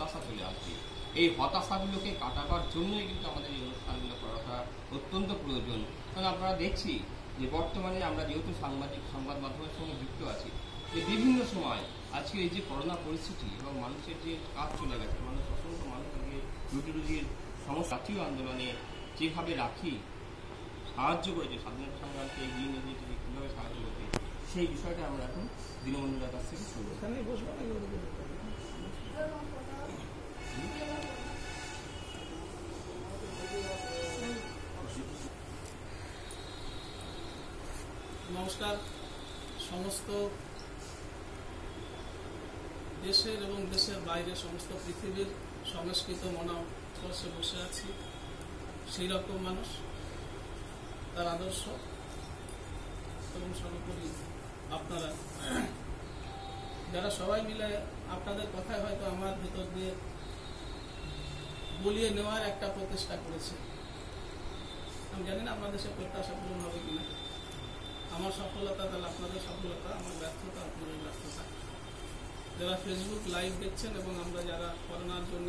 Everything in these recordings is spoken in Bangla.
হতাশা চলে আসছে। এই হতাশাগুলোকে কাটাবার জন্যই কিন্তু আমাদের এই অনুষ্ঠানগুলো করাটা অত্যন্ত প্রয়োজন। কারণ আমরা দেখছি যে বর্তমানে আমরা যেহেতু সংবাদ মাধ্যমের সঙ্গে যুক্ত আছি, যে বিভিন্ন সময় আজকে এই যে করোনা পরিস্থিতি এবং মানুষের যে কাজ চলে গেছে, অসংখ্য মানুষ আজকে রুটি রুজির সমস্যা জাতীয় আন্দোলনে যেভাবে রাখি সাহায্য করেছে, স্বাধীনতা সংগ্রামকে এগিয়ে নিয়ে যেতে কীভাবে সাহায্য করতে, সেই বিষয়টা আমরা এখন দীনবন্ধুর কাছ থেকে শুনবো। নমস্কার। সমস্ত দেশের এবং দেশের বাইরে সমস্ত পৃথিবীর সংস্কৃত মনোস্পর্শে বসে আছি সেই রকম মানুষ, তার আদর্শ এবং সর্বোপরি আপনারা যারা সবাই মিলে আপনাদের কথায় হয়তো আমার ভেতর দিয়ে বলিয়ে নেওয়ার একটা প্রচেষ্টা করেছে। আমি জানি না আপনাদের সে প্রত্যাশা পূরণ হবে কিনা। আমার সফলতা তাহলে আপনাদের সফলতা, আমার ব্যর্থতা আপনাদের ব্যর্থতা। যারা ফেসবুক লাইভ দেখছেন এবং আমরা যারা করোনার জন্য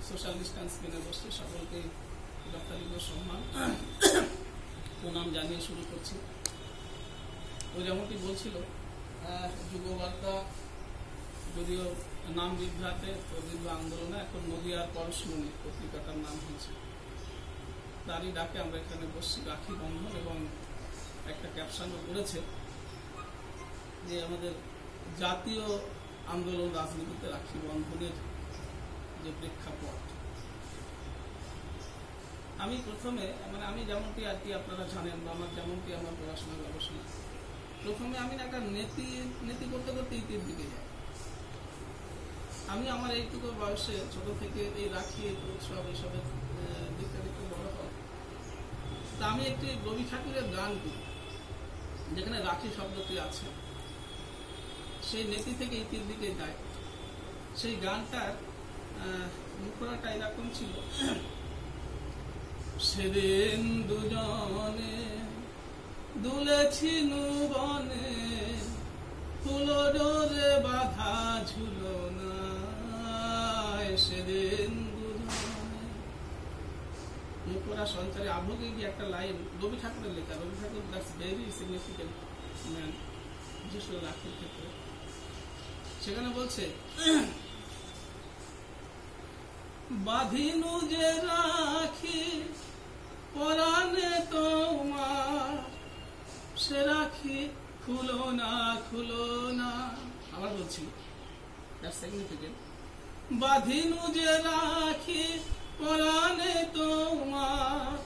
সোশ্যাল ডিস্টেন্স মেনে বসছি, সকলকেই যথাযোগ্য সম্মান প্রণাম জানিয়ে শুরু করছি। ও যেমনটি বলছিল, যুববার্তা যদিও নাম বিভ্রাটে দীর্ঘ আন্দোলনে এখন নদিয়ার পরশমণি পত্রিকাটার নাম হয়েছে, তারই ডাকে আমরা এখানে বসছি। রাখি বন্ধন এবং একটা ক্যাপশনও করেছে যে আমাদের জাতীয় আন্দোলন রাজনীতিতে রাখি বন্ধনের যে প্রেক্ষাপট। আমি প্রথমে আমি যেমনটি আর কি আপনারা জানেন বা আমার যেমনটি আমার পড়াশোনা গবেষণা, প্রথমে আমি একটা নীতি করতে করতে ইতির দিকে যাই। আমি আমার এইটুকু বয়সে ছোট থেকে এই রাখি উৎসব এইসবের দিকটা দেখতে বড় হয়। তা আমি একটি রবি ঠাকুরের গান করি যেখানে রাখি শব্দটি আছে, সেই নীতি থেকে ইতির দিকে যায়। সেই গানটার মুখরাটা এরকম ছিল, সেদিন দুজনে দুলেছি বনে, ফুলো ডোরে বাধা ঝুলো না, সেদিন দুজনে। মুখরা সঞ্চারে আভোগে গিয়ে একটা লাইন রবি ঠাকুরের লেখা। Rabi Thakur that's very significant man, বিশেষ করে রাখির ক্ষেত্রে। সেখানে বলছে, বাঁধিনু যে রাখি পরাণে তোমার, সে রাখি খুলো না খুলো না। আবার বলছি, দ্যাটস সিগনিফিকেন্ট। বাঁধিনু যে রাখি পরাণে তোমার,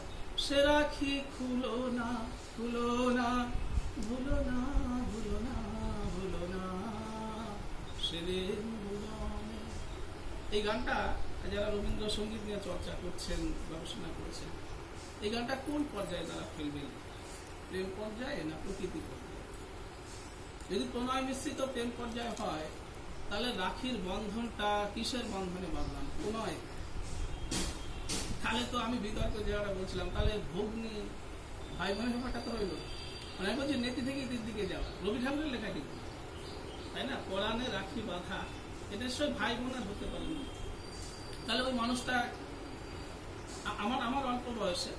সে রাখি খুলো না খুলো না, ভুলো না ভুলো না ভুলো না, সেদিন দুজনে। এই গানটা যারা রবীন্দ্রসঙ্গীত নিয়ে চর্চা করছেন, গবেষণা করেছেন, এই গানটা কোন পর্যায়ে তারা ফেলবেন? প্রেম পর্যায়ে না প্রকৃতি পর্যায়ে? যদি প্রণয় মিশ্রিত প্রেম পর্যায়ে হয়, তাহলে রাখির বন্ধনটা কিসের বন্ধনে বাঁধলাম? প্রণয়। তাহলে তো আমি বিতর্ক যেটা বলছিলাম, তাহলে ভগ্নী ভাই বোনের ব্যাপারটা তো রইল। আমি বলছি নীতি থেকে ইতির দিকে যাওয়া, রবি ঠাকুরের লেখাটি, তাই না? পরাণে রাখি বাঁধা, এটা সব ভাই বোনের হতে পারে না। তাহলে ওই মানুষটা আমার অল্প বয়সে,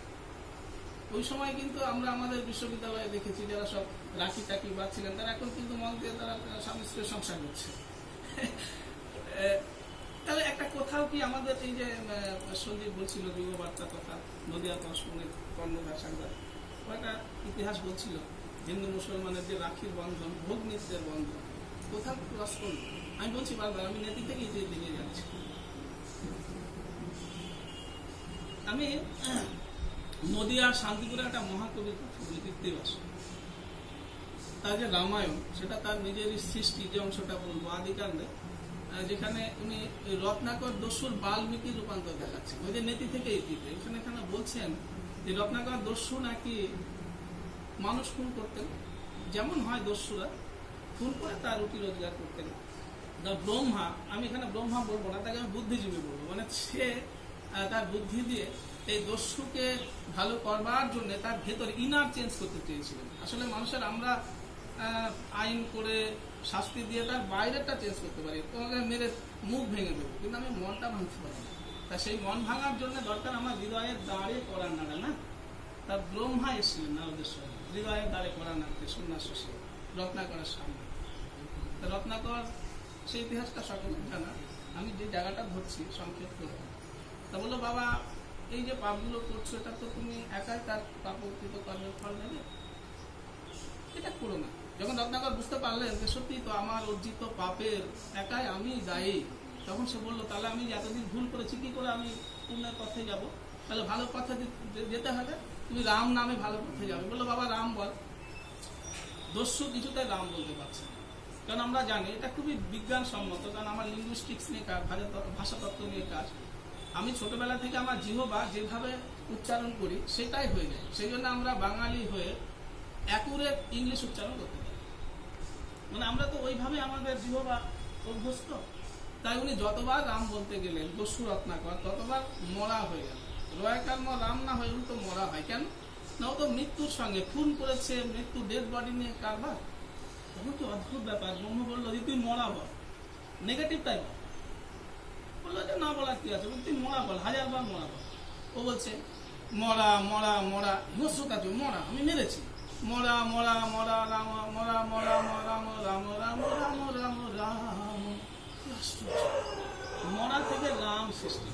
ওই সময় কিন্তু আমরা আমাদের বিশ্ববিদ্যালয়ে দেখেছি যারা সব রাখি টাকি বাঁধছিলেন, তারা এখন কিন্তু মন দিয়ে তারা স্বামী স্ত্রীর সংসার করছে। তাহলে একটা কোথাও কি আমাদের এই যে সঞ্জীব বলছিল যুববার্তা কথা, নদিয়া পরশমণির কর্ণধার সাংবাদ, একটা ইতিহাস বলছিল হিন্দু মুসলমানের যে রাখির বন্ধন, ভগ্নীদের বন্ধন কোথাও ক্রস করল। আমি বলছি বারবার, আমি নীতি থেকে যে দিকে যাচ্ছি। আমি নদিয়ার শান্তিপুরে একটা মহাকবির কথা বলি, কৃত্তিবাস। তার যে রামায়ণ, সেটা তার নিজেরই সৃষ্টি, যে অংশটা বলবো আদিকাণ্ডে, যেখানে উনি রত্নাকর দস্যুর বাল্মীকির রূপান্তর দেখাচ্ছেন, ওই যে নীতি থেকে ইতিতে। এখানে বলছেন যে রত্নাকর দস্যু নাকি মানুষ খুন করতেন, যেমন হয় দস্যুরা খুন করে তার রুটি রোজগার করতেন। ব্রহ্মা, আমি এখানে ব্রহ্মা বলবো না, তাকে আমি বুদ্ধিজীবী বলবো, মানে সে তার বুদ্ধি দিয়ে এই দস্যুকে ভালো করবার জন্য তার ভেতর ইনার চেঞ্জ করতে চেয়েছিলেন। আসলে মানুষের আমরা আইন করে শাস্তি দিয়ে তার বাইরেটা চেঞ্জ করতে পারি, তোমাকে মেরে মুখ ভেঙে দেবো, কিন্তু আমি মনটা ভাঙতে পারি না। তা সেই মন ভাঙার জন্য দরকার আমার হৃদয়ের দাঁড়ে করার নাড়া না। তার ব্রহ্মা এসেছিলেন নারদের সঙ্গে, হৃদয়ের দাঁড়ে করা নাড়তে সন্ন্যাস রত্নাকরের সামনে। তা রত্নাকর সেই ইতিহাসটা সকলের জানা, আমি যে জায়গাটা ধরছি সংক্ষেপ করে। তা বললো, বাবা এই যে পাপগুলো করছো এটা তো তুমি একাই তার পাপকৃত কর্মের ফল নেবে, এটা করো না। যখন রত্নাকর বুঝতে পারলেন যে সত্যি তো আমার অর্জিত পাপের একাই আমি দায়ী, তখন সে বললো, তাহলে আমি এতদিন ভুল করেছি, কি করে আমি পুণ্যের পথে যাব? তাহলে ভালো পথে যেতে হবে, তুমি রাম নামে ভালো পথে যাবে। বললো, বাবা রাম বল। দস্যু কিছুতেই রাম বলতে পারছে না, কারণ আমরা জানি এটা খুবই বিজ্ঞানসম্মত, কারণ আমার লিঙ্গুইস্টিক্স নিয়ে কাজ, ভাষাতত্ত্ব নিয়ে কাজ। আমি ছোটবেলা থেকে আমার জিহ্বা যেভাবে উচ্চারণ করি সেটাই হয়ে যায়। সেই জন্য আমরা বাঙালি হয়ে অ্যাকুরেট ইংলিশ উচ্চারণ করতে পারি, মানে আমরা তো ওইভাবে আমাদের জিহ্বা অভ্যস্ত। তাই উনি যতবার রাম বলতে গেলেন দস্যু রত্নাকর, ততবার মরা হয়ে গেল। রয়কার্ম রাম না হয়ে উল্টো মরা হয় কেন? না, ও তো মৃত্যুর সঙ্গে খুন করেছে, মৃত্যু ডেড বডি নিয়ে কারবার। তখন কি অদ্ভুত ব্যাপার, ব্রহ্ম বললো যে তুই মরা বল, নেগেটিভটাই বল। বললো যে না বলার কি আছে, তুই মরা বল, 1000 বার মরা বল। ও বলছে মরা মরা মরা, হিংস্রতা তুই মরা, আমি মেরেছি, মরা মরা মরা রাম মরা মরা রাম রাম রাম রাম রাম রাম। মরা থেকে রাম সৃষ্টি,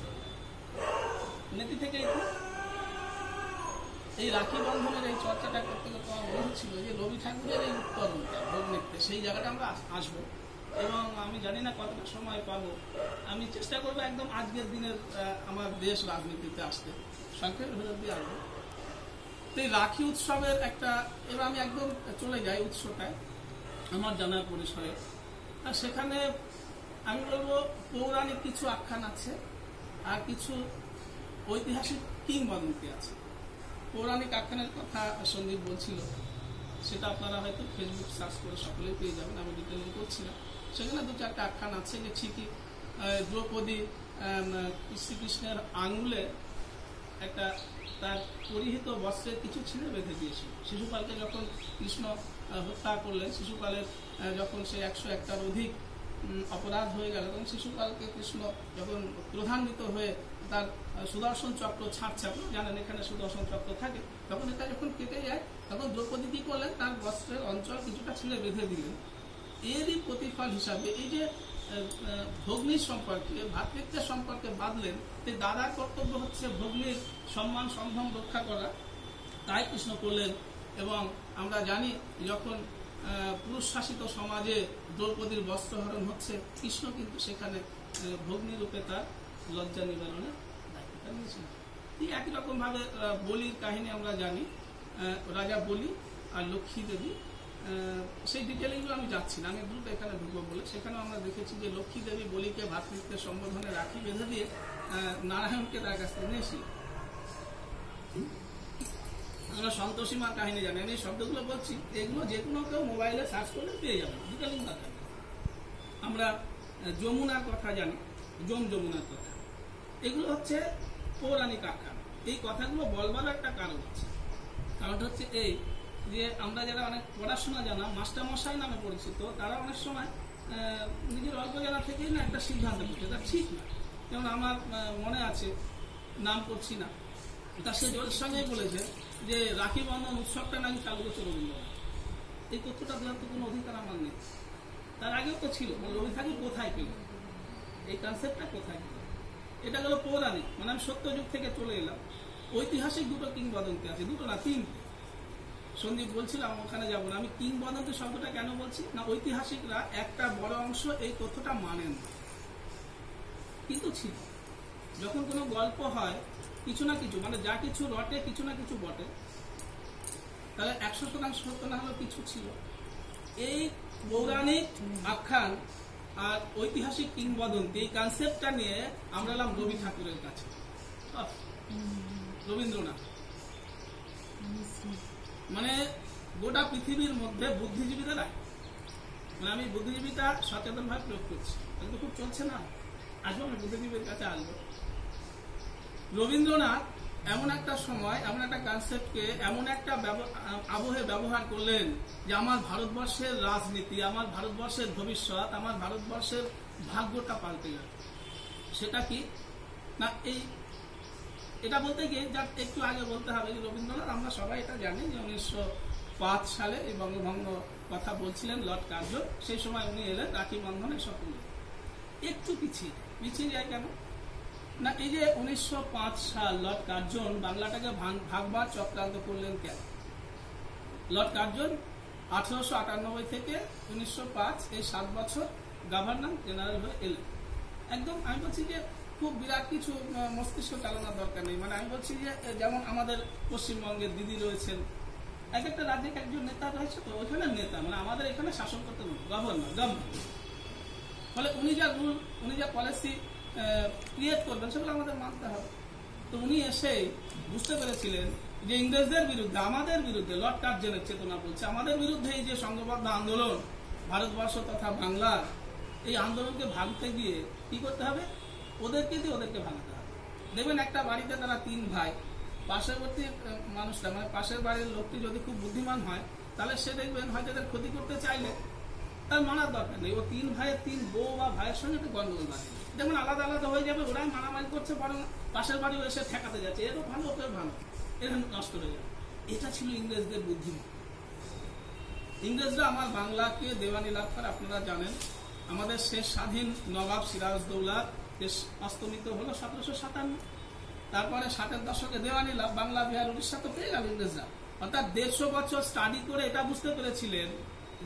নীতি থেকে এই রাখি বন্ধনের এই চর্চাটা করতে করতে আমার মনে হচ্ছিল যে রবি ঠাকুরের এই উত্তরণটা ভোগ নৃত্যে, সেই জায়গাটা আমরা আসবো। এবং আমি জানি না কতটা সময় পাবো, আমি চেষ্টা করবো একদম আজকের দিনের আমার দেশ রাজনীতিতে আসতে, সংক্ষেপের ভেতর দিয়ে আসবো। তো এই রাখি উৎসবের একটা, এবার আমি একদম চলে যাই উৎসটায় আমার জানার পরিসরে। আর সেখানে আমি বলবো পৌরাণিক কিছু আখ্যান আছে আর কিছু ঐতিহাসিক কিংবদন্তি আছে। পৌরাণিক আখ্যানের কথা সন্দীপ বলছিল, সেটা আপনারা হয়তো ফেসবুক সার্চ করে সকলেই পেয়ে যাবেন, আমি ডিটেলিং করছি না। সেখানে 2-4টা আখ্যান আছে যে ঠিকই দ্রৌপদী শ্রীকৃষ্ণের আঙুলে একটা তার পরিহিত বস্ত্রের কিছু ছিঁড়ে বেঁধে দিয়েছিল। শিশুপালকে যখন কৃষ্ণ হত্যা করলেন, শিশুপালের যখন সে 101টার অধিক অপরাধ হয়ে গেল, তখন শিশুপালকে কৃষ্ণ যখন ক্রোধান্বিত হয়ে তার সুদর্শন চক্র ছাড়ছে, আপনি জানেন এখানে সুদর্শন চক্র থাকে, তখন এটা যখন কেটে যায় তখন দ্রৌপদী কি করলেন, তার বস্ত্রের অঞ্চল কিছুটা ছিঁড়ে বেঁধে দিলেন। এরই প্রতিফল হিসাবে এই যে ভগ্নির সম্পর্কে, ভ্রাতৃত্বের সম্পর্কে বাঁধলেন, যে দাদার কর্তব্য হচ্ছে ভগ্নির সম্মান সম্ভ্রম রক্ষা করা, তাই কৃষ্ণ করলেন। এবং আমরা জানি যখন পুরুষ শাসিত সমাজে দ্রৌপদীর বস্ত্রহরণ হচ্ছে, কৃষ্ণ কিন্তু সেখানে ভগ্নী রূপে তার লজ্জা নিবারণের দায়িত্বটা নিয়েছিলেন। ঠিক একই রকম ভাবে বলির কাহিনী আমরা জানি, রাজা বলি আর লক্ষ্মী দেবী, সেই ডিটেলিংগুলো আমি যাচ্ছি না, আমি দ্রুত এখানে ঢুকবো বলে। সেখানে আমরা দেখেছি যে লক্ষ্মী দেবী বলিকে ভ্রাতৃত্বের সম্বোধনে রাখি বেঁধে দিয়ে নারায়ণকে তার কাছ থেকে নিয়েছিল। আমরা সন্তোষী মার কাহিনী জানি, আমি এই শব্দগুলো বলছি, এগুলো যে কোনো কেউ মোবাইলে সার্চ করলে পেয়ে যাবেন, ডিটেলিং কথা। আমরা যমুনার কথা জানি, যমুনার কথা, এগুলো হচ্ছে পৌরাণিক আখ্যান। এই কথাগুলো বলবার একটা কারণ আছে, কারণটা হচ্ছে এই যে আমরা যারা অনেক পড়াশোনা জানা, মাস্টারমশাই নামে পরিচিত, তারা অনেক সময় নিজের অল্প জানা থেকেই না একটা সিদ্ধান্ত করছে, এটা ঠিক না। যেমন আমার মনে আছে, নাম করছি না, তা সে জোরের সঙ্গেই বলেছে যে রাখি বন্ধন উৎসবটা নাকি চালু করছে রবীন্দ্রনাথ। এই তথ্যটা দেওয়ার তো কোনো অধিকার আমার নেই, তার আগেও তো ছিল। রবি ঠাকুর কোথায় পেল এই কনসেপ্টটা, কোথায় পেল? এটা গেল পৌরাণিক, মানে আমি সত্যযুগ থেকে চলে এলাম। ঐতিহাসিক দুটো কিংবদন্তি আছে, দুটো না 3। সন্দীপ বলছিলাম ওখানে যাবো না। আমি কিংবদন্তি শব্দটা কেন বলছি না, ঐতিহাসিকরা একটা বড় অংশ এই তথ্যটা মানেন, কিন্তু ছিল। যখন কোনো গল্প হয় কিছু না কিছু, মানে যা কিছু রটে কিছু না কিছু বটে, তাহলে 100% সত্য না হলেও কিছু ছিল। এই পৌরাণিক আখ্যান আর ঐতিহাসিক কিংবদন্তি, এই কনসেপ্টটা নিয়ে আমরা এলাম রবি ঠাকুরের কাছে, রবীন্দ্রনাথ। মানে গোটা পৃথিবীর মধ্যে বুদ্ধিজীবীদের রায়, মানে আমি বুদ্ধিজীবীটা সচেতন ভাবে প্রয়োগ করছি, তাহলে তো খুব চলছে না, আসবো আমি বুদ্ধিজীবীর কাছে আসবো। রবীন্দ্রনাথ এমন একটা সময় এমন একটা কনসেপ্টকে এমন একটা আবহে ব্যবহার করলেন যে আমার ভারতবর্ষের রাজনীতি, আমার ভারতবর্ষের ভবিষ্যৎ, আমার ভারতবর্ষের ভাগ্যটা পাল্টে গেল। সেটা কি না, এটা বলতে গিয়ে যা একটু আগে বলতে হবে যে রবীন্দ্রনাথ, আমরা সবাই এটা জানি যে 1905 সালে এই বঙ্গভঙ্গ কথা বলছিলেন লর্ড কার্জন। সেই সময় উনি এলেন রাখি বন্ধনে সকলে একটু পিছিয়ে যায় কেন না, এই যে 1905 সাল লর্ড কার্জন বাংলাটাকে ভাগবার চক্রান্ত করলেন কেন? লর্ড কার্জন 1898 থেকে 1905 এই 7 বছর গভর্নর জেনারেল হয়ে এলেন। একদম আমি বলছি যে খুব বিরাট কিছু মস্তিষ্ক চালানোর দরকার নেই। মানে আমি বলছি যে যেমন আমাদের পশ্চিমবঙ্গের দিদি রয়েছেন, এক একটা রাজ্যে একজন নেতা রয়েছে, তো ওইখানে নেতা মানে আমাদের এখানে শাসন করতে গভর্নর। ফলে উনি যা রুল, উনি যা পলিসি ক্রিয়েট করবেন সেগুলো আমাদের মানতে হবে। তো উনি এসে বুঝতে পেরেছিলেন যে ইংরেজদের বিরুদ্ধে, আমাদের বিরুদ্ধে, লর্ড কার্জনের চেতনা বলছে আমাদের বিরুদ্ধে এই যে সংঘবদ্ধ আন্দোলন ভারতবর্ষ তথা বাংলার, এই আন্দোলনকে ভাঙতে গিয়ে কি করতে হবে? ওদেরকে দিয়ে ওদেরকে ভাঙাতে হবে। দেখবেন একটা বাড়িতে তারা 3 ভাই, পার্শ্ববর্তী মানুষটা মানে পাশের বাড়ির লোকটি যদি খুব বুদ্ধিমান হয় তাহলে সে দেখবেন হয়তো এদের ক্ষতি করতে চাইলে তার মানার দরকার নেই, ও 3 ভাইয়ের 3 বউ বা ভাইয়ের সঙ্গে একটা গন্ডগোল বাঁধে, যেমন আলাদা আলাদা হয়ে যাবে, ওরাই মারামারি করছে, বরং পাশের বাড়িও এসে ঠেকাতে যাচ্ছে, এরও ভালো ওকেও ভালো, এর নষ্ট হয়ে যাবে। এটা ছিল ইংরেজদের বুদ্ধিমত্তা। ইংরেজরা আমার বাংলাকে দেওয়ানি লাভ করে, আপনারা জানেন আমাদের শেষ স্বাধীন নবাব সিরাজদৌল্লা অস্তমিত হলো 1757। তারপরে 60-এর দশকে দেওয়ানি লাভ, বাংলা বিহার উড়িষ্যা তো পেয়ে গেল ইংরেজরা। অর্থাৎ 150 বছর স্টাডি করে এটা বুঝতে পেরেছিলেন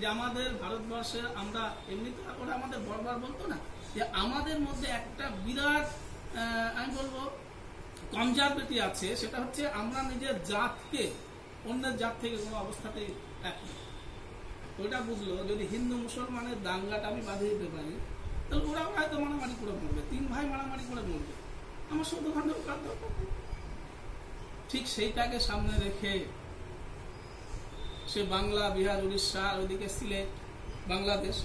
যে আমাদের ভারতবর্ষে, আমরা এমনিতে ওরা আমাদের বর্বর বলতো না, যে আমাদের মধ্যে একটা বিরাট আমি বলবো কনজারভেটিভ আছে, সেটা হচ্ছে আমরা নিজের জাতকে অন্যের জাত থেকে কোনো অবস্থাতেই এক। ওইটা বুঝলো, যদি হিন্দু মুসলমানের দাঙ্গাটা আমি বাঁধিয়ে দিতে পারি তাহলে ওরা হয়তো মারামারি করে মরবে, 3 ভাই মারামারি করে মরবে, আমার শুধু বান্ধব কার দরকার। ঠিক সেইটাকে সামনে রেখে সে বাংলা বিহার উড়িষ্যা, ওইদিকে সিলেট, বাংলাদেশ,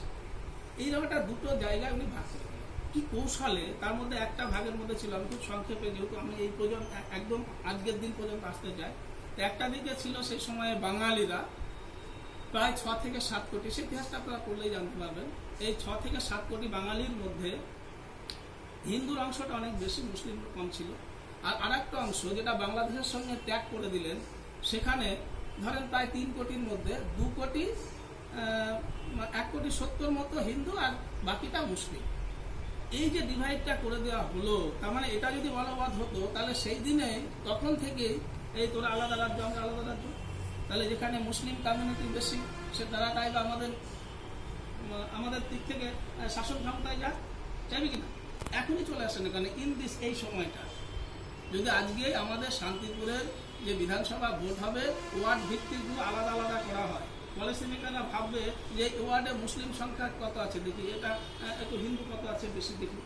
এইরকম একটা 2টো জায়গায় উনি ভাগ করে দিলেন। কি কৌশলে, তার মধ্যে একটা ভাগের মধ্যে ছিল, আমি খুব সংক্ষেপে, যেহেতু আমি এই পর্যন্ত একদম আজকের দিন পর্যন্ত আসতে চাই, একটা দিকে ছিল সেই সময়ে বাঙালিরা প্রায় 6 থেকে 7 কোটি, সে ইতিহাসটা আপনারা পড়লেই জানতে পারবেন। এই 6 থেকে 7 কোটি বাঙালির মধ্যে হিন্দুর অংশটা অনেক বেশি, মুসলিম কম ছিল। আর আরেকটা অংশ যেটা বাংলাদেশের সঙ্গে ত্যাগ করে দিলেন, সেখানে ধরেন প্রায় 3 কোটির মধ্যে 2 কোটি 1 কোটি 70 মতো হিন্দু আর বাকিটা মুসলিম। এই যে ডিভাইডটা করে দেওয়া হলো, তার মানে এটা যদি বলবৎ হতো তাহলে সেই দিনে তখন থেকে এই তোরা আলাদা রাজ্য, আমরা আলাদা রাজ্য, তাহলে যেখানে মুসলিম কমিউনিটি বেশি সে তারা চাইবে আমাদের দিক থেকে শাসন ক্ষমতায় যাক, চাইবে কিনা? এখনই চলে আসে না, কারণ এই সময়টা যদি আজকে আমাদের শান্তিপুরের যে বিধানসভা ভোট হবে, ওয়ার্ড ভিত্তিকগুলো আলাদা আলাদা করা হয়, পলিসি মেকাররা ভাববে যে ওয়ার্ডে মুসলিম সংখ্যা কত আছে দেখি, এটা একটু হিন্দু কত আছে বেশি দেখি।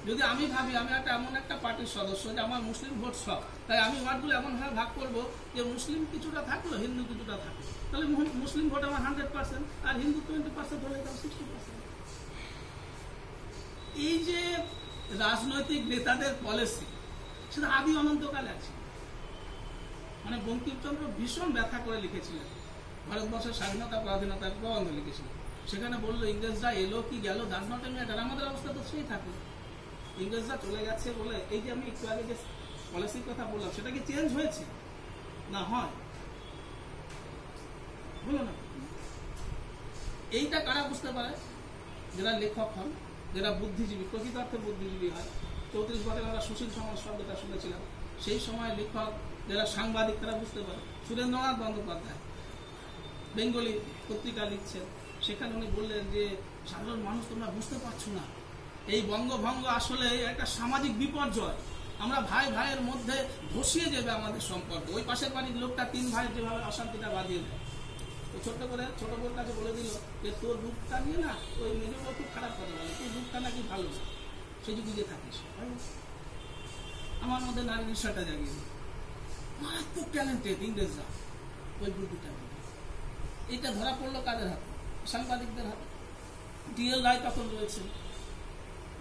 যদি আমি ভাবি আমি এমন একটা পার্টির সদস্য যে আমার মুসলিম ভোট সব, তাই আমি ওয়ার্ডগুলো এমনভাবে ভাগ করবো যে মুসলিম কিছুটা থাকলো, হিন্দু কিছুটা থাকলো, তাহলে মুসলিম ভোট আমার 100% আর হিন্দু 20% হলে তার 60%। এই যে রাজনৈতিক নেতাদের পলিসি, সেটা আদি অনন্তকালে আছে। মানে বঙ্কিমচন্দ্র ভীষণ ব্যথা করে লিখেছিলেন, ভারতবর্ষের স্বাধীনতা পরাধীনতার প্রবন্ধ লিখেছিলেন। সেখানে বললো ইংরেজরা এলো কি গেল, দ্যাটস নট এ ম্যাটার, আমাদের অবস্থা তো সেই থাকলো। ইংরেজরা চলে গেছে বলে এই যে আমি একটু আগে যে পলিসির কথা বললাম, সেটা কি চেঞ্জ হয়েছে? না, হয় বলো না। এইটা কারা বুঝতে পারে? যারা লেখক হন, যারা বুদ্ধিজীবী, প্রকৃত অর্থে বুদ্ধিজীবী হয়। 34 বছর আমরা সুশীল সমাজ শব্দটা শুনেছিলাম, সেই সময় লেখক যারা সাংবাদিক তারা বুঝতে পারে। সুরেন্দ্রনাথ বন্দ্যোপাধ্যায় বেঙ্গলি পত্রিকা লিখছেন, সেখানে উনি বললেন যে সাধারণ মানুষ তোমরা বুঝতে পারছো না, এই বঙ্গভঙ্গ আসলে একটা সামাজিক বিপর্যয়, আমরা ভাই ভাইয়ের মধ্যে ধসিয়ে যাবে আমাদের সম্পর্ক। ওই পাশের বাড়ির লোকটা 3 ভাইয়ের যেভাবে অশান্তিটা বাঁধিয়ে দেয়, তো ছোট বোন কাছে বলে দিল যে তোর রূপটা নিয়ে না ওই মেজর খুব খারাপ কথা বলে, তোর রূপটা নাকি ভালো, সেই যুগে থাকিস। আমার মধ্যে নারী নেশাটা জাগিয়ে দিল। মারাত্মক ট্যালেন্টেড ইংরেজরা ওই বুদ্ধিটা। এটা ধরা পড়লো কাদের হাতে? সাংবাদিকদের হাতে। DL রায় তখন রয়েছেন,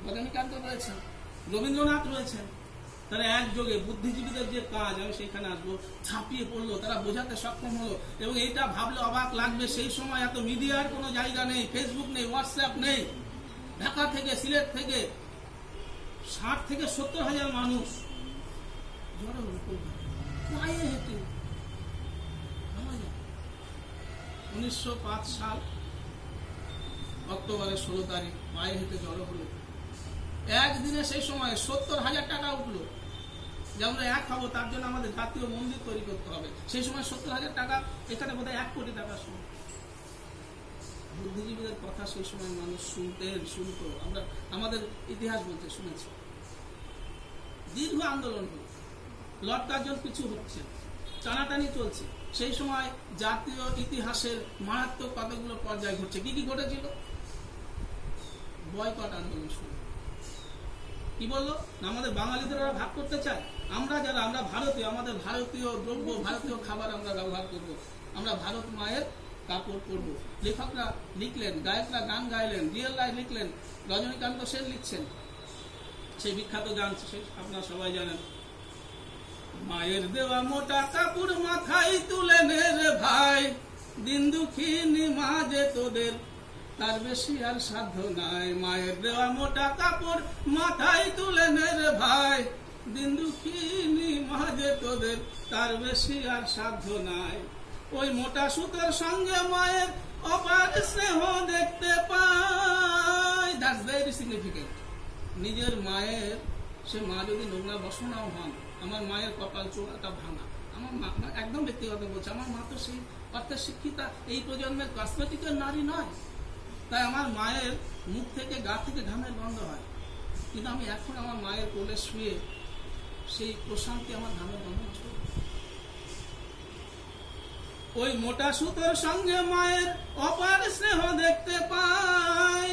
রজনীকান্ত রয়েছেন, রবীন্দ্রনাথ রয়েছেন, তারা একযোগে বুদ্ধিজীবীদের যে কাজ, আমি সেখানে আসবো, ছাপিয়ে পড়লো, তারা বোঝাতে সক্ষম হলো। এবং এইটা ভাবলে অবাক লাগবে, সেই সময় এত মিডিয়ার কোনো জায়গা নেই, ফেসবুক নেই, হোয়াটসঅ্যাপ নেই। ঢাকা থেকে, সিলেট থেকে 60 থেকে 70 হাজার মানুষ জড়ো হলো পায়ে হেঁটে। 1905 সাল অক্টোবরের 16 তারিখ পায়ে হেঁটে জড়ো হলো। একদিনে সেই সময় 70,000 টাকা উঠলো যে আমরা এক হবো, তার জন্য আমাদের জাতীয় মন্দির তৈরি করতে হবে। সেই সময় 70,000 টাকা, এখানে বোধহয় 1 কোটি টাকা সময়। বুদ্ধিজীবীদের কথা সেই সময় মানুষ শুনতো। আমরা আমাদের ইতিহাস বলতে শুনেছি। দীর্ঘ আন্দোলন হল, লর্ড কার্জন পিছু হচ্ছে, টানাটানি চলছে। সেই সময় জাতীয় ইতিহাসের মারাত্মক কতগুলো পর্যায় ঘটছে। কি কি ঘটেছিল? বয়কট আন্দোলন শুরু। কি বললো? আমাদের বাঙালিদের ওরা ভাগ করতে চায়। আমরা ভারতীয়, আমাদের ভারতীয় দ্রব্য, ভারতীয় খাবার আমরা ব্যবহার করব, আমরা ভারত মায়ের কাপড় পরবো। লেখকরা লিখলেন, গায়করা গান গাইলেন, রিয়েল লাইফ লিখলেন, রজনীকান্ত সেন লিখছেন সেই বিখ্যাত গান, আপনারা সবাই জানেন। মায়ের দেওয়া মোটা কাপড় মাথায় তুলে নে রে ভাই, দিন দুঃখিনী মা যে তোদের, তার বেশি আর সাধ্য নাই। মায়ের দেওয়া মোটা কাপড় মাথায় তুলে নে রে ভাই, দিন দুঃখিনী মা যে তোদের, তার বেশি আর সাধ্য নাই। ওই মোটা সুতোর সঙ্গে মায়ের অপার স্নেহ দেখতে পাই। That's very significant. নিজের মায়ের, সে মা যদি নোংরা বসনাও হন, আমার মায়ের কপাল চোরাটা ভাঙা। আমার মা, একদম ব্যক্তিগত বলছে, আমার মা তো সেই অর্থে শিক্ষিতা, এই প্রজন্মের কসমেটিকের নারী নয়। তাই আমার মায়ের মুখ থেকে, গা থেকে ঘামের গন্ধ হয়, কিন্তু আমি এখন আমার মায়ের কোলে শুয়ে সেই প্রশান্তি আমার ঘামের গন্ধ নষ্ট। ওই মোটা সুতোর সঙ্গে মায়ের অপার স্নেহ দেখতে পাই।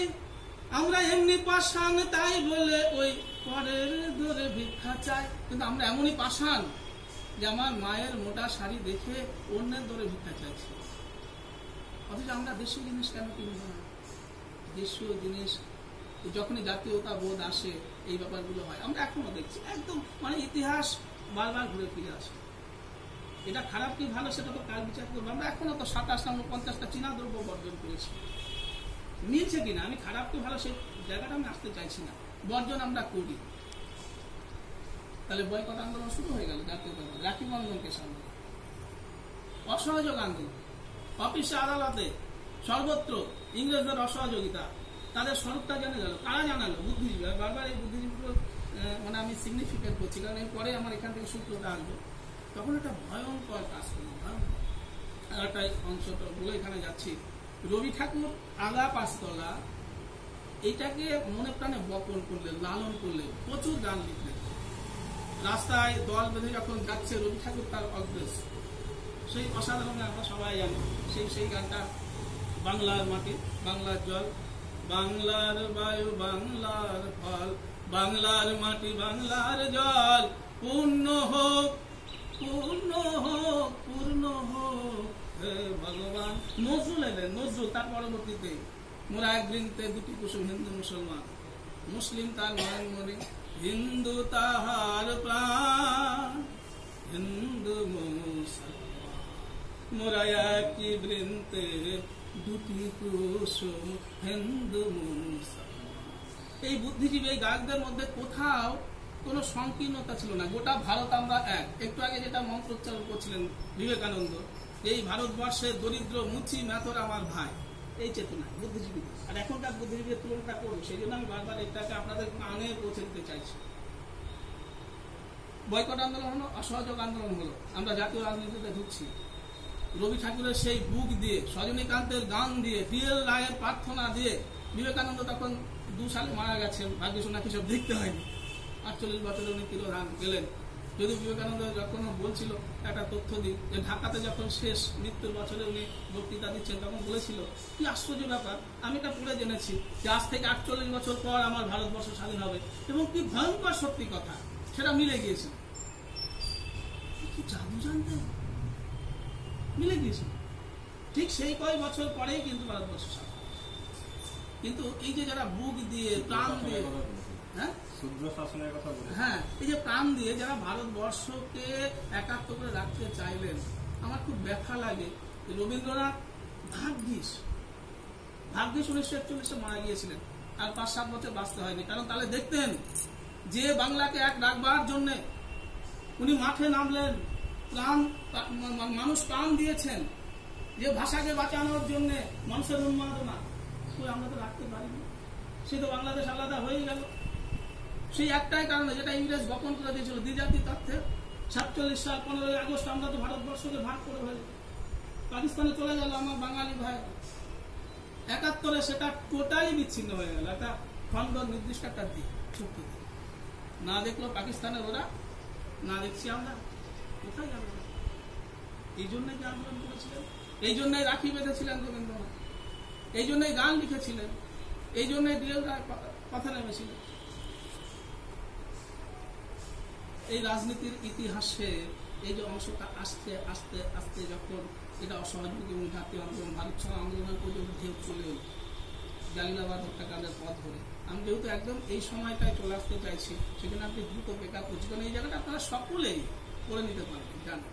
আমরা এমনি পাষাণ, তাই বলে ওই পরের ধরে ভিক্ষা চাই। কিন্তু আমরা এমনই পাষাণ যে আমার মায়ের মোটা শাড়ি দেখে অন্যের ধরে ভিক্ষা চাইছি। অথচ আমরা দেশীয় জিনিস কেন কিনব না? দেশীয় জিনিস যখনই জাতীয়তা বোধ আসে, এই ব্যাপারগুলো হয়। আমরা এখনো দেখছি একদম, মানে ইতিহাস বারবার ঘুরে ফিরে আসে। এটা খারাপ কি ভালো সেটা তো কাল বিচার করবো। আমরা এখনো তো 27-50টা চীনা দ্রব্য বর্জন করেছি। মিলছে কিনা, আমি খারাপ কি ভালো সেই জায়গাটা আমি আসতে চাইছি না, বর্জন আমরা করি। তাহলে বয়কট আন্দোলন শুরু হয়ে গেল জাতীয়তাবাদ, রাখি বন্ধনকে সামনে, অসহযোগ আন্দোলন, অফিসে আদালতে সর্বত্র ইংরেজদের অসহযোগিতা, তাদের স্বরূপটা জেনে গেল। কারা জানালো? বুদ্ধিজীবী। বারবার এই বুদ্ধিজীবীগুলো মানে আমি সিগনিফিকেন্ট করছি, কারণ এরপরে আমার এখান থেকে সূত্রটা আসবে। তখন একটা ভয়ঙ্কর কাজ করলো, একটা অংশটা বলে এখানে যাচ্ছি। রবি ঠাকুর আগা পাঁচতলা এইটাকে মনে প্রাণে বপন করলেন, লালন করলেন, প্রচুর গান লিখলেন। রাস্তায় দল বেঁধে যখন যাচ্ছে, রবি ঠাকুর তার অগ্রেস, সেই অসাধারণ আমরা সবাই জানি। সেই গানটা, বাংলার মাটি, বাংলার জল, বাংলার বায়ু, বাংলার ফল, বাংলার মাটি, বাংলার জল, পূর্ণ হোক, পূর্ণ হোক, পূর্ণ হোক হে ভগবান। নজরুল এলেন, নজরুল তার পরবর্তীতে, মোরা এক বৃন্তে দুটি কুসুম, হিন্দু মুসলমান, মুসলিম তার মনে, হিন্দু তাহার প্রাণ, হিন্দু মুসলমান, মোরা একই বৃন্তে দুটি কুসুম, হিন্দু মুসলমান। এই বুদ্ধিজীবী, এই গায়কদের মধ্যে কোথাও কোনো সংকীর্ণতা ছিল না। গোটা ভারত আমরা এক। একটু আগে যেটা মন্ত্রোচ্চারণ করছিলেন বিবেকানন্দ, এই ভারতবর্ষের দরিদ্র মুচি মেথর আমার ভাই, এই চেতনা বুদ্ধিজীবী। আর এখনকার বুদ্ধিজীবীর তুলনাটা করবো, সেই জন্য আমি বারবার এটাকে আপনাদের কানে পৌঁছে দিতে চাইছি। বয়কট আন্দোলন হলো, অসহযোগ আন্দোলন হলো, আমরা জাতীয় রাজনীতিতে ঢুকছি। রবি ঠাকুরের সেই বুক দিয়ে, রজনীকান্তের গান দিয়ে, রিয়েল রায়ের প্রার্থনা দিয়ে, বিবেকানন্দ তখন 2 সালে মারা গেছেন, ভাগ্য সোনাকে সব দেখতে হয়নি, 48 বছরে উনি তিরোধান গেলেন। যদি বিবেকানন্দ যখন বলছিল, একটা তথ্য দিই, যে ঢাকাতে যখন শেষ মৃত্যুর বছরে উনি বক্তৃতা দিচ্ছেন, তখন বলেছিল, কি আশ্চর্য ব্যাপার, আমি এটা পড়ে জেনেছি যে আজ থেকে 48 বছর পর আমার ভারতবর্ষ স্বাধীন হবে, এবং কি ভয়ঙ্কর সত্যি কথা, সেটা মিলে গিয়েছে। কি জাদু জানতেন, মিলে গিয়েছে। ঠিক সেই কয়েক বছর পরেই কিন্তু ভারতবর্ষ স্বাধীন। কিন্তু এই যে যারা বুক দিয়ে, প্রাণ দিয়ে, হ্যাঁ শূদ্র শাসনের কথা বলে, হ্যাঁ, এই যে প্রাণ দিয়ে যারা ভারতবর্ষকে একাত্ম করে রাখতে চাইলেন, আমার খুব ব্যথা লাগে। রবীন্দ্রনাথ ভাগ্যিস 1941 মারা গিয়েছিলেন, আর 5-7 বছর বাঁচতে হয়নি। কারণ তাহলে দেখতেন যে বাংলাকে এক রাখবার জন্য উনি মাঠে নামলেন, মানুষ প্রাণ দিয়েছেন, যে ভাষাকে বাঁচানোর জন্য মানুষের উন্মাদনা, আমরা তো রাখতে পারিনি। সে তো বাংলাদেশ আলাদা হয়ে গেল সেই একটাই কারণে, যেটা ইংরেজ বপন করে দিয়েছিল দ্বিজাতি তত্ত্বে। 47 সাল 15 আগস্ট আমরা তো ভারতবর্ষকে ভাগ করে হয়ে পাকিস্তানে চলে গেল আমার বাঙালি ভাই। 71-এ সেটা টোটালি বিচ্ছিন্ন হয়ে গেল, একটা খন্ড নির্দিষ্ট একটা দিক চুক্তি না দেখলো পাকিস্তানের ওরা, না দেখছি আমরা, কোথায় যাবে? এই জন্যই যে আন্দোলন করেছিলেন, এই জন্যই রাখি বেঁধেছিলেন রবীন্দ্রনাথ, এই জন্যই গান লিখেছিলেন, এই জন্যই ডিএল রায় কথা নেমেছিলেন। এই রাজনীতির ইতিহাসে এই যে অংশটা আস্তে আস্তে আস্তে যখন এটা অসহযোগী এবং জাতীয় আন্দোলন, ভারত ছাড়া আন্দোলনের পর্যন্ত ঢেউ চলে জালিয়ানওয়ালাবাগ হত্যাকাণ্ডের পথ ধরে, আমি যেহেতু একদম এই সময়টায় চলে আসতে চাইছি, সেখানে আপনি দ্রুত বেকার করছি, কারণ এই জায়গাটা আপনারা সকলেই করে নিতে পারবেন। জানেন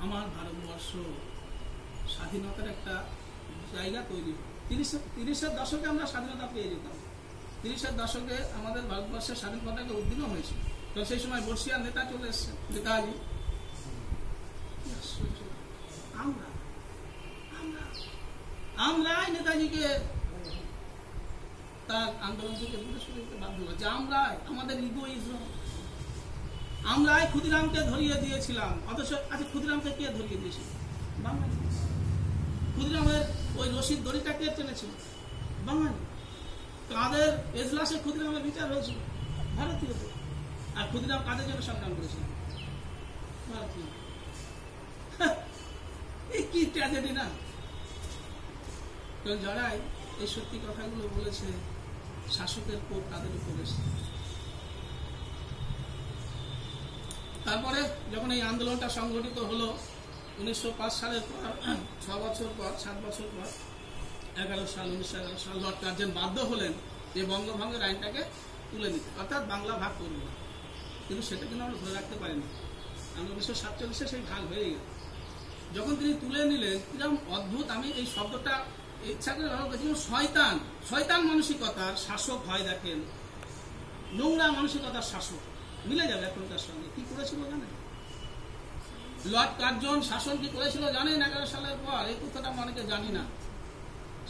আমার ভারতবর্ষ স্বাধীনতার একটা জায়গা তৈরি, 30-এর দশকে আমরা স্বাধীনতা পেয়ে যেতাম। 30-এর দশকে আমাদের ভারতবর্ষের স্বাধীনতাকে উদ্দিন হয়েছিল, তো সেই সময় বর্ষিয়ার নেতা চলে এসছে, নেতাজি। আমরাই নেতাজিকে তার আন্দোলন থেকে দূরে সরে যেতে বাধ্য করেছি। আমরাই, আমাদের ইগোইজম, আমরাই ক্ষুদিরামকে ধরিয়ে দিয়েছিলাম। অথচ আচ্ছা, ক্ষুদিরামকে কে ধরিয়ে দিয়েছিল? বাঙালি। ক্ষুদিরামের ওই রশিদ দড়িটা কে টেনেছিল? বাঙালি। কাদের এজলাসে ক্ষুদিরামের বিচার হয়েছিল? ভারতীয়। আর ক্ষুদিরাম কাদের জন্য সংগ্রাম করেছিল? ভারতীয়। এই কি ট্র্যাজেডি না? যারাই এই সত্যি কথাগুলো বলেছে, শাসকের কোপ তাদের উপর এসেছে। তারপরে যখন এই আন্দোলনটা সংগঠিত হলো 1905 সালের পর, 6 বছর পর, 7 বছর পর, 1911 সাল লর্ড কার্জন বাধ্য হলেন যে বঙ্গভঙ্গের আইনটাকে তুলে নিতে, অর্থাৎ বাংলা ভাগ করবে না। কিন্তু সেটা কিন্তু আমরা ধরে রাখতে পারিনি। আমরা 1947-এ সেই ভাগ হয়ে গেল। যখন তিনি তুলে নিলেন, কিরকম অদ্ভুত, আমি এই শব্দটা ইচ্ছা করে ব্যবহার করছি, শয়তান মানসিকতার শাসক হয়। দেখেন, নোংরা মানসিকতার শাসক মিলে যাবে এখনকার সঙ্গে। কি করেছিল জানেন? লর্ড কার্জন শাসন কি করেছিল জানেন? 11 সালের পর, এই কথাটা অনেকে জানি না।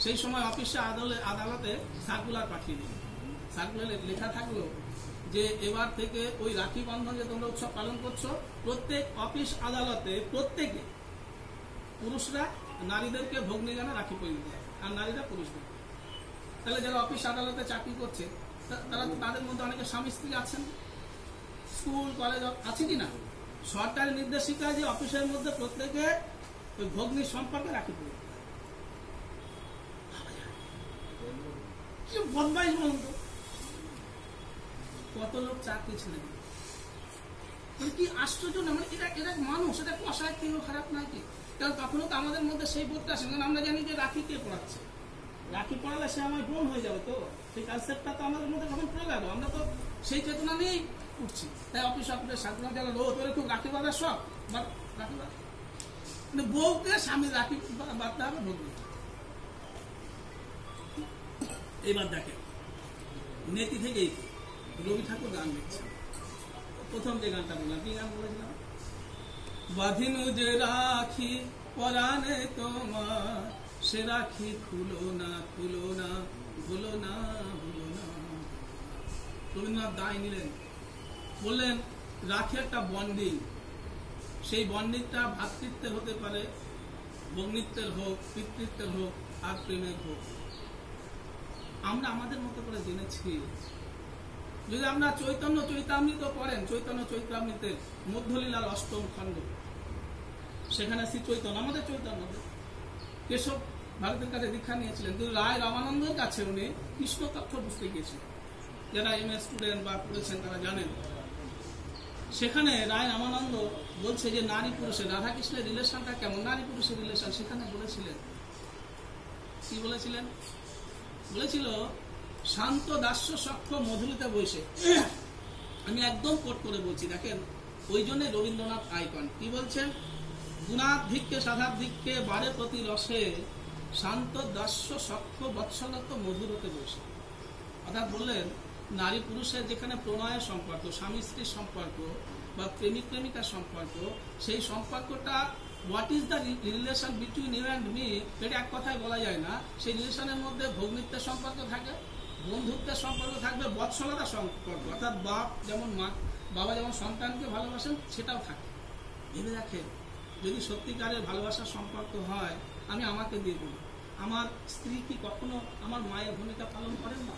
সেই সময় অফিসে আদালতে সার্কুলার পাঠিয়ে দিল। সার্কুলারে লেখা থাকলো যে এবার থেকে ওই রাখি বন্ধন যে তোমরা উৎসব পালন করছো, প্রত্যেক অফিস আদালতে প্রত্যেকে পুরুষরা নারীদেরকে ভগ্নী গানে রাখি পরিয়ে দেয়, আর নারীরা পুরুষদের। তাহলে যারা অফিস আদালতে চাকরি করছে, তারা তাদের মধ্যে অনেকে স্বামী স্ত্রী আছেন, স্কুল কলেজ আছে কিনা, সরকারি নির্দেশিকা যে অফিসের মধ্যে প্রত্যেকে ওই ভগ্নী সম্পর্কে রাখি পরিয়ে দেয়। কি বদমাইশ বলুন তো, কত লোক চাকরি ছেড়ে দিল। কি আশ্চর্য না? মানে এটা মানুষ, এটা কষায় থেকেও খারাপ নয় কি? কারণ তখনও তো আমাদের মধ্যে সেই বোধটা আসে, কারণ আমরা জানি যে রাখি কে পড়াচ্ছে, রাখি পড়ালে সে আমার বোন হয়ে যাবে, তো সেই কনসেপ্টটা তো আমাদের মধ্যে কখন পড়ে গেল, আমরা তো সেই চেতনা নিয়েই উঠছি। তাই অফিস সাধারণ যারা তোর খুব রাখি বাঁধার সব রাখি বাঁধা, মানে বউকে স্বামী রাখি বাঁধতে হবে, ভোগ। এবার দেখেন, নেতি থেকেই রবি ঠাকুর গান লিখছে। প্রথম যে গানটা বললাম, কি গান বলেছিলাম? বাঁধিনু যে রাখি পরাণে তোমার, সে রাখি খুলো না, খুলো না, ভুলো না, ভুলো না। রবীন্দ্রনাথ দায় নিলেন, বললেন রাখি একটা বন্ডিং, সেই বন্ডিংটা ভ্রাতৃত্বের হতে পারে, ভগ্নিত্বের হোক, পিতৃত্বের হোক, আর প্রেমের হোক। আমরা আমাদের মতো করে জেনেছি। যদি আমরা চৈতন্য চৈতামৃত পড়েন, চৈতন্য চৈতামৃতের মধ্যলীলার 8ম খণ্ড, সেখানে শ্রী চৈতন্য, আমাদের চৈতন্য কেশব ভারতের কাছে দীক্ষা নিয়েছিলেন, কিন্তু রায় রামানন্দের কাছে উনি কৃষ্ণ তত্ত্ব বুঝতে গিয়েছিলেন। যারা এমএ স্টুডেন্ট বা পড়েছেন তারা জানেন। সেখানে রায় রামানন্দ বলছে যে নারী পুরুষের, রাধা কৃষ্ণের রিলেশনটা কেমন, নারী পুরুষের রিলেশন। সেখানে বলেছিলেন, কি বলেছিলেন? বলেছিল শান্ত দাস্য সখ্য মধুরিতে বসে, আমি একদম কোট করে বলছি, দেখেন ওই জন্য রবীন্দ্রনাথ আইকন কি বলছেন, গুণাধিক্যে সাধাধিক্যে বারে প্রতি রসে শান্ত দাস্য সখ্য বৎসলত মধুরতে বসে। অর্থাৎ বললেন নারী পুরুষের যেখানে প্রণয়ের সম্পর্ক, স্বামী স্ত্রীর সম্পর্ক বা প্রেমিক প্রেমিকার সম্পর্ক, সেই সম্পর্কটা what is the relation between you and me, এটা এক কথায় বলা যায় না। সেই রিলেশনের মধ্যে ভগ্নিত্বের সম্পর্ক থাকে, বন্ধুত্বের সম্পর্ক থাকবে, বৎসলতার সম্পর্ক, অর্থাৎ বাবা যেমন সন্তানকে ভালোবাসেন সেটাও থাকে। ভেবে দেখেন, যদি সত্যিকারের ভালোবাসার সম্পর্ক হয়, আমি আমাকে দিয়ে বলি, আমার স্ত্রী কি কখনো আমার মায়ের ভূমিকা পালন করেন না?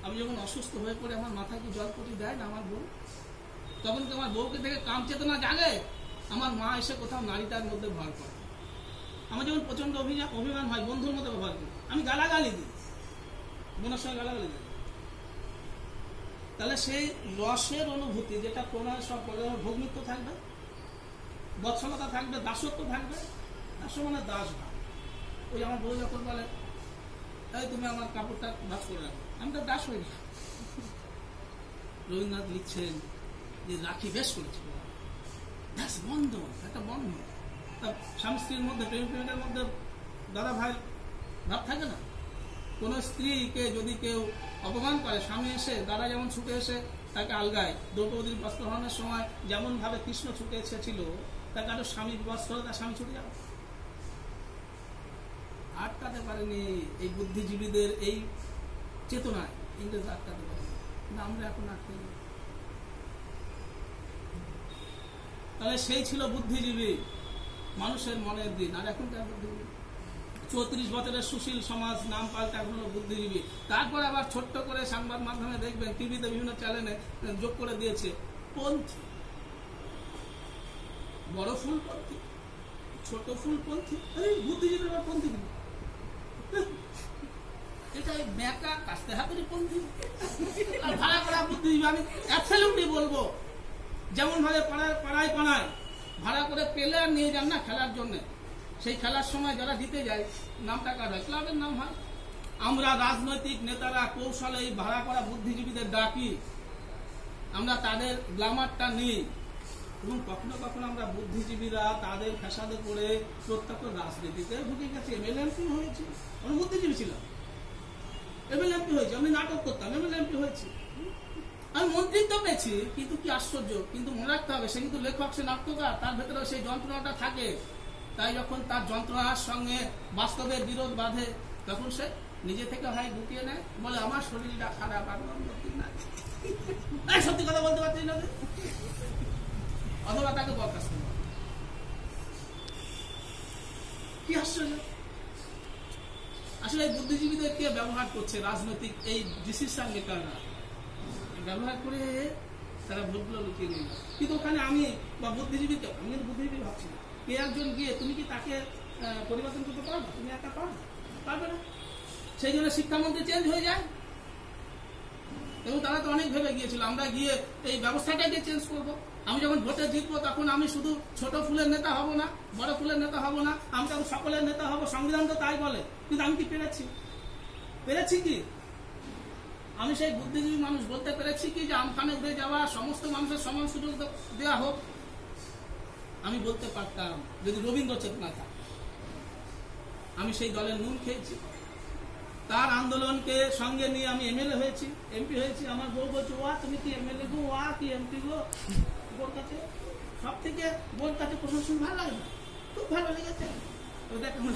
আমি যখন অসুস্থ হয়ে পড়ে আমার মাথায় কি জলপটি দেয় না আমার বউ? তখন কি আমার বউকে থেকে কাম চেতনা জাগে? আমার মা এসে কোথাও নারীটার মধ্যে ভর করে। আমার যখন প্রচন্ড অভিমান হয়, বন্ধুর মতো ব্যবহার করি, আমি গালাগালি দিই, বোনের সঙ্গে গালাগালি দিই। তাহলে সেই রসের অনুভূতি, যেটা প্রণয়ের সম্পর্ক, ভগ্নিত্ব থাকবে, বৎসলতা থাকবে, দাসত্ব থাকবে। দাস মানে দাস ভাব। ওই আমার বউ যখন বলে, এই তুমি আমার কাপড়টা ভাঁজ করে রাখো, আমি তো দাস হয়ে গেলাম। রবীন্দ্রনাথ লিখছেন যে রাখি বেশ করেছে, বন্ধন, একটা বন্ধন। স্বামী স্ত্রীর মধ্যে, প্রেমিক প্রেমিকার মধ্যে দাদা ভাই ভাব থাকে না? কোন স্ত্রীকে যদি কেউ অপমান করে, স্বামী এসে, দাদা যেমন ছুটে এসে তাকে আলগায়, দ্রৌপদীর বস্ত্রহরণের সময় যেমন ভাবে কৃষ্ণ ছুটে এসেছিল, তাকে আরো স্বামী বস্ত্র, তার স্বামী ছুটে যাবে, আটকাতে পারেনি এই বুদ্ধিজীবীদের এই চেতনায়, ইংরেজ আটকাতে পারেনি। কিন্তু আমরা এখন আটকাই। তাহলে সেই ছিল বুদ্ধিজীবী মানুষের মনের দিন। আর এখনকার বুদ্ধিজীবী 34 বছরের সুশীল সমাজ নাম পাল্টা হলো বুদ্ধিজীবী। তারপর আবার ছোট্ট করে সংবাদ মাধ্যমে দেখবেন, টিভিতে বিভিন্ন চ্যানেলে যোগ করে দিয়েছে পন্থী, বড় ফুল পন্থী, ছোট ফুল পন্থী, বুদ্ধিজীবী আবার পন্থী দিল, এটা ব্যাকা কাস্তে হাতেরই পন্থী। আর ভাড়া করা বুদ্ধিজীবী আমি অ্যাবসলিউটলি বলবো, যেমন ভাবে পাড়ায় ভাড়া করে প্লেয়ার নিয়ে যান না খেলার জন্য, সেই খেলার সময় যারা জিতে যায় নামটা কার হয়? ক্লাবের নাম হয়। আমরা রাজনৈতিক নেতারা কৌশলে এই ভাড়া করা বুদ্ধিজীবীদের ডাকি, আমরা তাদের গ্ল্যামারটা নিই, এবং কখনো কখনো আমরা বুদ্ধিজীবীরা তাদের ফ্যাসাদে পড়ে প্রত্যক্ষ রাজনীতিতে ঢুকে গেছে। এমএলএমপি হয়েছে, আমি বুদ্ধিজীবী ছিলাম, এমএলএমপি হয়েছে, আমি নাটক করতাম, এমএলএমপি হয়েছি, আমি মন্ত্রিত্ব পেয়েছি। কিন্তু কি আশ্চর্য, কিন্তু মনে রাখতে হবে সে কিন্তু লেখক, সে নাট্যকার, তার ভেতরে সেই যন্ত্রণাটা থাকে। তাই যখন তার যন্ত্রণার সঙ্গে বাস্তবের বিরোধ বাঁধে, তখন সে নিজে থেকে হয় গুটিয়ে নেয়, বলে আমার শরীরটা খারাপ, আর সত্যি কথা বলতে পারছি না, অথবা তাকে বরখাস্ত করে। কি আশ্চর্য! আসলে বুদ্ধিজীবীদেরকে ব্যবহার করছে রাজনৈতিক এই ডিসিশন মেকাররা, ব্যবহার করে তারা ভোটগুলো লুকিয়ে নিয়ে যায়। কিন্তু ওখানে আমি বা বুদ্ধিজীবীকে, আমি কিন্তু বুদ্ধিজীবী ভাবছি না, কে একজন গিয়ে তুমি কি তাকে পরিবর্তন করতে পারবে? তুমি একা পারবে না। সেই জন্য শিক্ষামন্ত্রী চেঞ্জ হয়ে যায়, এবং তারা তো অনেক ভেবে গিয়েছিল আমরা গিয়ে এই ব্যবস্থাটাকে চেঞ্জ করবো। আমি যখন ভোটে জিতবো তখন আমি শুধু ছোট ফুলের নেতা হব না, বড় ফুলের নেতা হব না, আমি তখন সকলের নেতা হব, সংবিধান তো তাই বলে। কিন্তু আমি কি পেরেছি কি? আমি সেই বুদ্ধিজীবী মানুষ বলতে পেরেছি কি যে আমফানে উড়ে যাওয়া সমস্ত মানুষের সমান সুযোগ দেওয়া হোক? আমি বলতে পারতাম যদি রবীন্দ্র চেতনা থাকে। আমি সেই দলের নুন খেয়েছি, তার আন্দোলনকে সঙ্গে নিয়ে আমি এমএলএ হয়েছি, এমপি হয়েছি। আমার বউ বলছে, ওয়া তুমি কি এমএলএ গো, ওয়া কি এমপি গো। বোর কাছে সব থেকে বোর কাছে প্রশংসা ভালো লাগে না, খুব ভালো লেগেছে, দেখ কেমন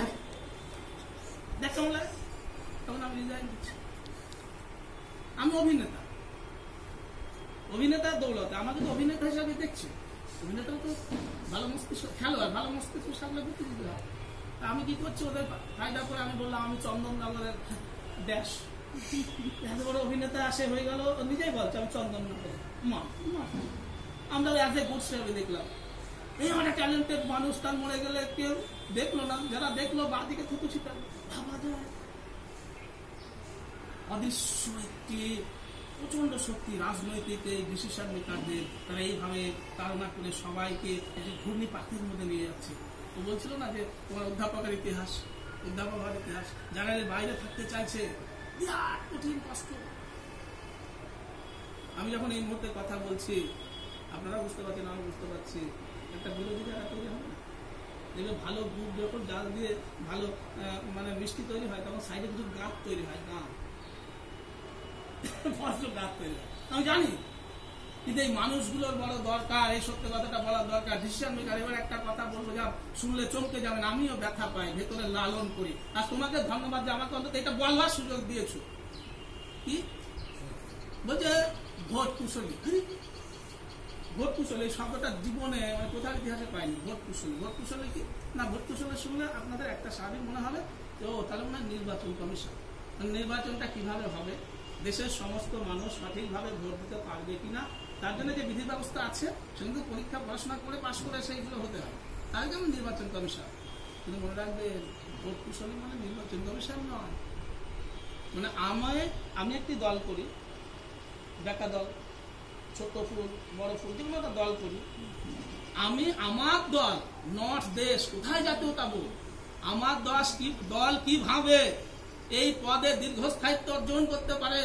লাগে, তখন আমি রিজাইন দিচ্ছি। আমি অভিনেতার দৌলতে আমাকে তো অভিনেতা হিসাবে দেখছি। অভিনেতাও তো ভালো মস্তিষ্ক খেলোয়াড়, ভালো মস্তিষ্ক সামনে বুদ্ধিজীবী হয়। আমি কি করছি ওদের ফায়দা করে? আমি বললাম আমি চন্দননগরের দেশ, এত বড় অভিনেতা আসে হয়ে গেল, নিজেই বলছে আমি চন্দননগর মা। আমরা অ্যাজ এ গুড হিসেবে দেখলাম, এই একটা ট্যালেন্টেড মানুষ, তার মরে গেলে কেউ দেখলো না, যারা দেখলো বাদিকে থুতু ছিটালো। ভাবা যায় অদৃশ্য একটি প্রচন্ড শক্তি রাজনৈতিক এই ডিসিশন মেকারদের, তারা এইভাবে তাড়না করে সবাইকে একটি ঘূর্ণি পাখির মধ্যে নিয়ে যাচ্ছে। ও বলছিল না যে তোমার অধ্যাপকের ইতিহাস, যারা এর বাইরে থাকতে চাইছে বিরাট কঠিন কষ্ট। আমি যখন এই মুহূর্তে কথা বলছি আপনারা বুঝতে পারছেন, আমি বুঝতে পারছি, একটা বিরোধী জায়গা তৈরি হবে না। দেখবে ভালো দুধ যখন জাল দিয়ে ভালো মানে মিষ্টি তৈরি হয় তখন সাইডে কিছু গাছ তৈরি হয়, গাছ তৈরি হয়। আমি জানি, কিন্তু এই মানুষগুলোর বড় দরকার, এই সত্য কথাটা বলা দরকার। ডিসিশন মেকার এবার একটা কথা বলবো যা শুনলে চমকে যাবেন, আমিও ব্যথা পাই, ভেতরে লালন করি। আর তোমাকে ধন্যবাদ যে আমাকে অন্তত এটা বলবার সুযোগ দিয়েছো। কি বলছে ভোট কুশলী, ভোট কুশলী এই শব্দটা জীবনে মানে কোথাও ইতিহাসে পাইনি। ভোট কুশলী, ভোট কুশলী কি না, ভোট কুশলী শুনলে আপনাদের একটা স্বাভাবিক মনে হবে যে ও তাহলে মনে হয় নির্বাচন কমিশন। নির্বাচনটা কিভাবে হবে, দেশের সমস্ত মানুষ সঠিকভাবে ভোট দিতে পারবে কিনা, তার জন্য যে বিধি ব্যবস্থা আছে সেখানে তো পরীক্ষা পড়াশোনা করে পাশ করে সেইগুলো হতে হয়, তাই যেমন নির্বাচন কমিশন। কিন্তু মনে রাখবে ভোট কুশলী মানে নির্বাচন কমিশন নয়। মানে আমি একটি দল করি, দেখা দল, ছোট ফুল বড় ফুল যেগুলো একটা দল করি, আমি আমার দল নট দেশ, কোথায় জাতীয়তাবোধ, আমার দল কিভাবে এই পদে দীর্ঘস্থায়িত্ব অর্জন করতে পারে,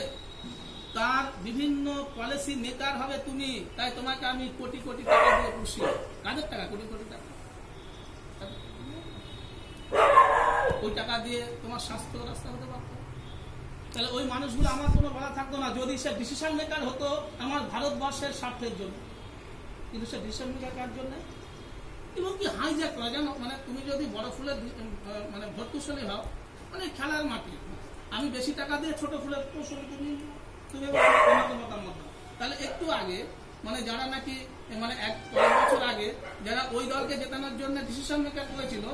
তার বিভিন্ন পলিসি মেকার হবে তুমি। তাই তোমাকে আমি কোটি কোটি টাকা দিয়ে খুশি। কাদের টাকা? কোটি কোটি টাকা। ওই টাকা দিয়ে তোমার স্বাস্থ্য রাস্তা হতে পারত। তাহলে ওই মানুষগুলো আমার কোনো বলা থাকতো না যদি সে ডিসিশন মেকার হতো আমার ভারতবর্ষের স্বার্থের জন্য। কিন্তু সে ডিসিশন মেকার কার জন্য? এবং কি হাইজ্যাক করা জানো, মানে তুমি যদি বড় ফুলের মানে ভোট কুশলী হও, মানে খেলার মাটি, আমি বেশি টাকা দিয়ে ছোট ফুলের কুশলী তুমি মতামত। তাহলে একটু আগে মানে যারা নাকি মানে 1 বছর আগে যারা ওই দলকে জেতানোর জন্য ডিসিশন মেকার করেছিল,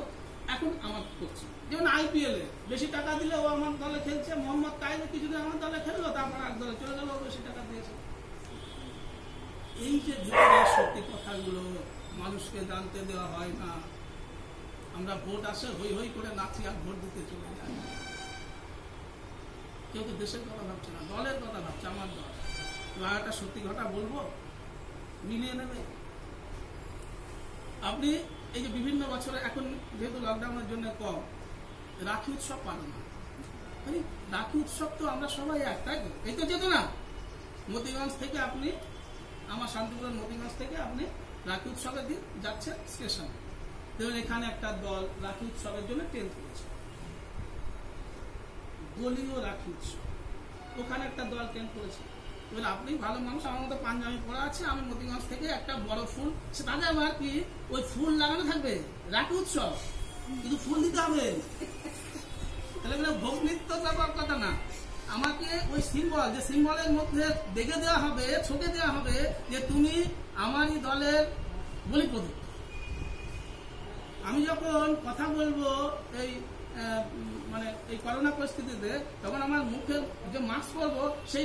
এখন আমার করছে। যেমন IPL এ বেশি টাকা দিলে ও আমার দলে খেলছে, মোহাম্মদ তাইলে কিছুদিন আমার দলে খেললো, তারপর এক দলে চলে গেল, বেশি টাকা দিয়েছে। এই যে ভিতরের সত্যি কথাগুলো মানুষকে জানতে দেওয়া হয় না। আমরা ভোট আসে হই হই করে নাচি আর ভোট দিতে চলে যাই। কেউ তো দেশের কথা ভাবছে না, দলের কথা ভাবছে, আমার দল। একটা সত্যি কথা বলবো, মিলিয়ে নেবে। আপনি এই যে বিভিন্ন বছরে এখন যেহেতু লকডাউনের জন্য কম, রাখি উৎসব পালন হয়। রাখি উৎসব তো আমরা সবাই এক, তাই তো? এই তো যেত না মতিগঞ্জ থেকে, আপনি আমার শান্তিপুরের মতিগঞ্জ থেকে আপনি রাখি উৎসবের দিন যাচ্ছেন স্টেশনে, দেখবেন এখানে একটা দল রাখি উৎসবের জন্য ট্রেন করেছে, দলীয় রাখি উৎসব, ওখানে একটা দল ট্রেন করেছে। এবার আপনি ভালো মানুষ, আমার মতো পাঞ্জাবি পরা আছে, আমি মতিগঞ্জ থেকে একটা বড় ফুল, তাদের আবার কি ওই ফুল লাগানো থাকবে, রাখি উৎসব কিন্তু ফুল দিতে হবে। তাহলে ভোগ নৃত্য যাবার কথা না, আমাকে ওই সিম্বল, যে সিম্বলের মধ্যে দেখে দেওয়া হবে, ছকে দেওয়া হবে যে তুমি আমারই দলের বলিপ্রদত্ত। আমি যখন কথা বলবো এই মানে এই করোনা পরিস্থিতিতে, তখন আমার মুখে যে মাস্ক পরবো, সেই